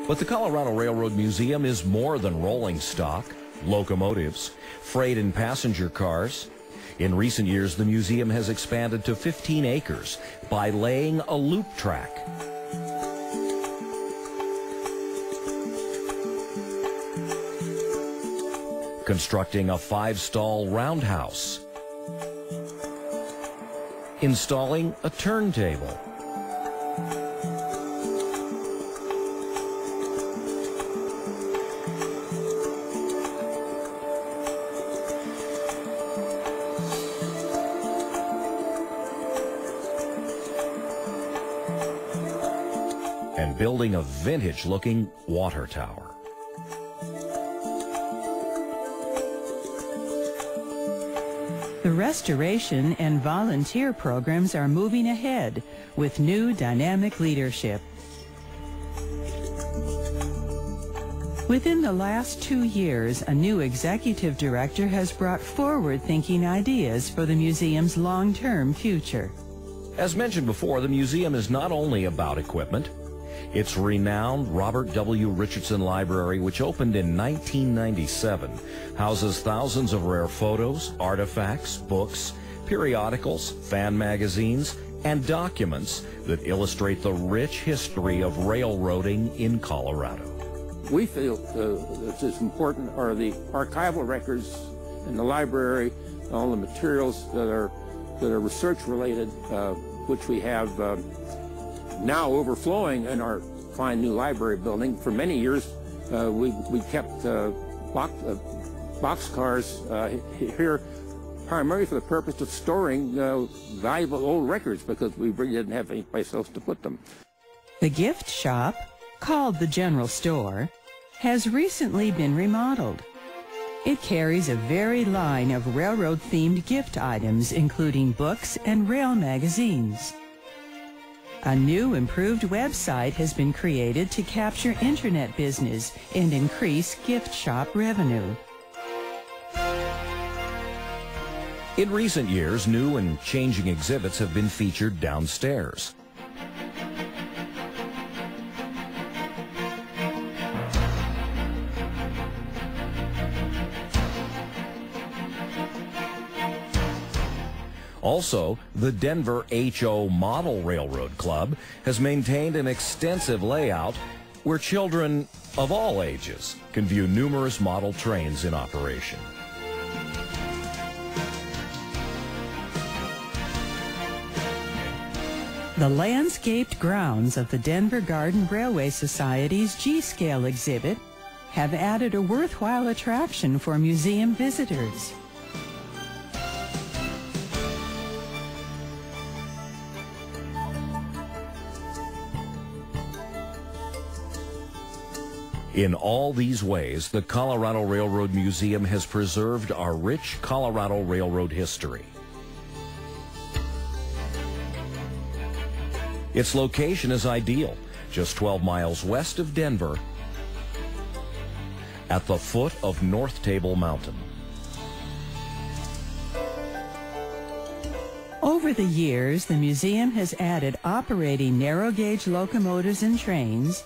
But the Colorado Railroad Museum is more than rolling stock, locomotives, freight and passenger cars. In recent years, the museum has expanded to 15 acres by laying a loop track. Constructing a 5-stall roundhouse. Installing a turntable. And building a vintage-looking water tower. The restoration and volunteer programs are moving ahead with new dynamic leadership. Within the last 2 years, a new executive director has brought forward-thinking ideas for the museum's long-term future. As mentioned before, the museum is not only about equipment. Its renowned Robert W. Richardson Library, which opened in 1997, houses thousands of rare photos, artifacts, books, periodicals, fan magazines, and documents that illustrate the rich history of railroading in Colorado. We feel that's as important are the archival records in the library, all the materials that are research related, which we have now overflowing in our fine new library building. For many years, we kept boxcars here primarily for the purpose of storing valuable old records because we really didn't have any place else to put them. The gift shop, called the General Store, has recently been remodeled. It carries a varied line of railroad-themed gift items, including books and rail magazines. A new, improved website has been created to capture internet business and increase gift shop revenue. In recent years, new and changing exhibits have been featured downstairs. Also, the Denver H.O. Model Railroad Club has maintained an extensive layout where children of all ages can view numerous model trains in operation. The landscaped grounds of the Denver Garden Railway Society's G-Scale exhibit have added a worthwhile attraction for museum visitors. In all these ways, the Colorado Railroad Museum has preserved our rich Colorado Railroad history. Its location is ideal, just 12 miles west of Denver, at the foot of North Table Mountain. Over the years, the museum has added operating narrow-gauge locomotives and trains,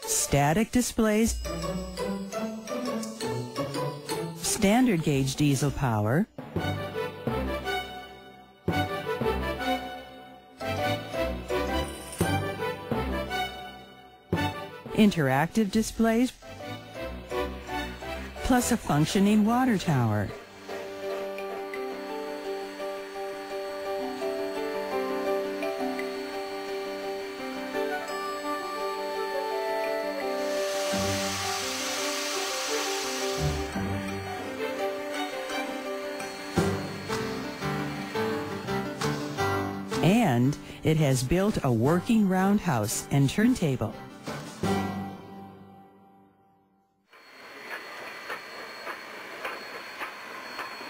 static displays, standard gauge diesel power, interactive displays, plus a functioning water tower. And it has built a working roundhouse and turntable.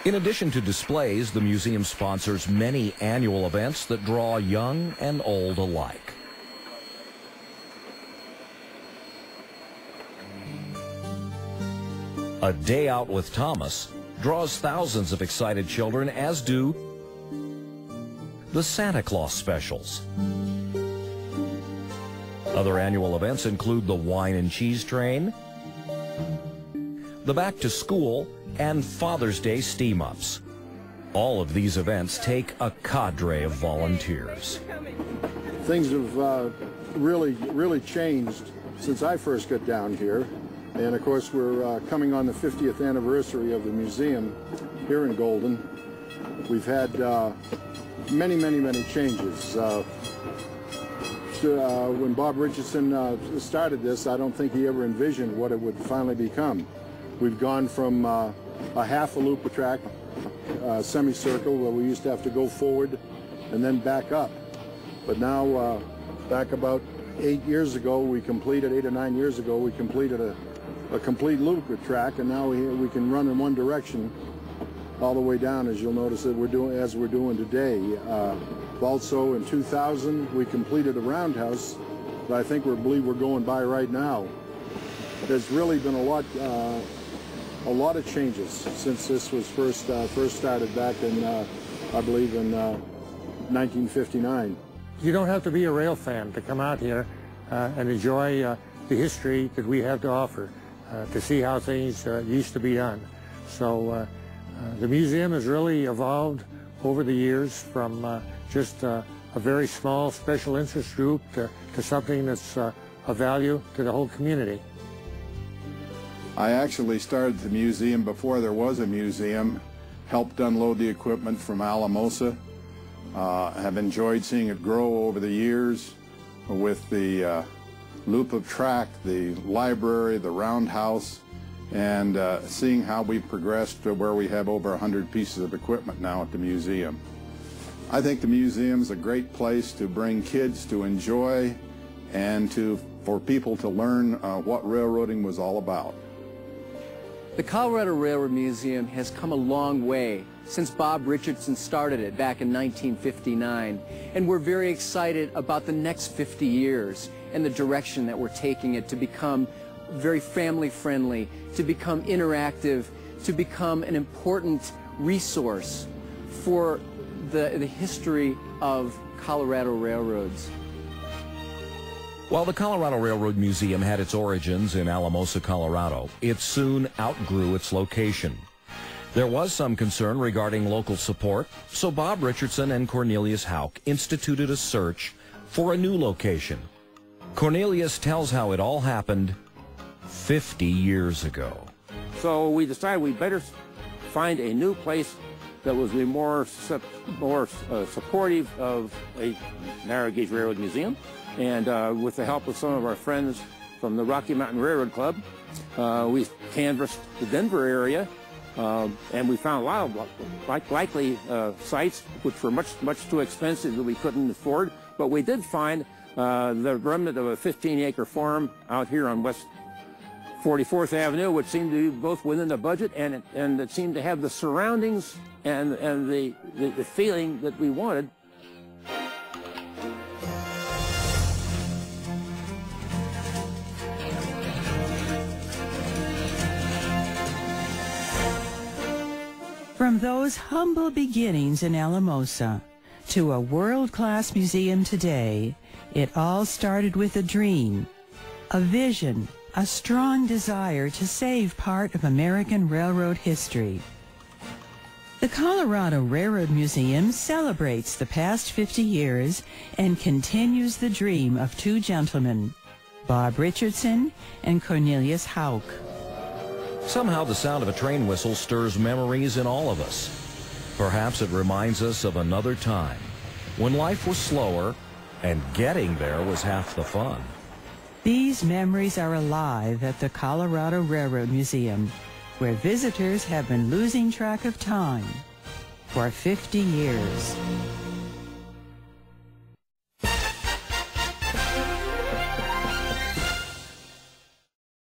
In addition to displays, the museum sponsors many annual events that draw young and old alike. A Day Out with Thomas draws thousands of excited children, as do the Santa Claus specials. Other annual events include the Wine and Cheese Train, the Back to School, and Father's Day steam-ups. All of these events take a cadre of volunteers. Things have really changed since I first got down here. And of course, we're coming on the 50th anniversary of the museum here in Golden. We've had many changes. When Bob Richardson started this, I don't think he ever envisioned what it would finally become. We've gone from a half a loop of track, semicircle, where we used to have to go forward and then back up. But now, back about 8 years ago, 8 or 9 years ago, we completed a complete loop of track, and now we can run in one direction all the way down, as you'll notice that we're doing today. Also, in 2000, we completed a roundhouse that I think believe we're going by right now. There's really been a lot of changes since this was first started back in, I believe, in 1959. You don't have to be a rail fan to come out here and enjoy the history that we have to offer, to see how things used to be done. So the museum has really evolved over the years from just a very small special interest group to something that's of value to the whole community. I actually started the museum before there was a museum, helped unload the equipment from Alamosa. Have enjoyed seeing it grow over the years with the loop of track, the library, the roundhouse, and seeing how we've progressed to where we have over 100 pieces of equipment now at the museum. I think the museum's a great place to bring kids to enjoy and for people to learn what railroading was all about. The Colorado Railroad Museum has come a long way since Bob Richardson started it back in 1959, and we're very excited about the next 50 years and the direction that we're taking it to become very family-friendly, to become interactive, to become an important resource for the history of Colorado railroads. While the Colorado Railroad Museum had its origins in Alamosa, Colorado, it soon outgrew its location. There was some concern regarding local support, so Bob Richardson and Cornelius Houck instituted a search for a new location. Cornelius tells how it all happened 50 years ago. So we decided we'd better find a new place that was more supportive of a narrow gauge railroad museum. And with the help of some of our friends from the Rocky Mountain Railroad Club, we canvassed the Denver area, and we found a lot of likely sites which were much too expensive that we couldn't afford. But we did find the remnant of a 15-acre farm out here on West 44th Avenue, which seemed to be both within the budget, and it seemed to have the surroundings and the feeling that we wanted. From those humble beginnings in Alamosa to a world-class museum today, it all started with a dream, a vision, a strong desire to save part of American railroad history. The Colorado Railroad Museum celebrates the past 50 years and continues the dream of two gentlemen, Bob Richardson and Cornelius Houck. Somehow the sound of a train whistle stirs memories in all of us. Perhaps it reminds us of another time when life was slower and getting there was half the fun. These memories are alive at the Colorado Railroad Museum, where visitors have been losing track of time for 50 years.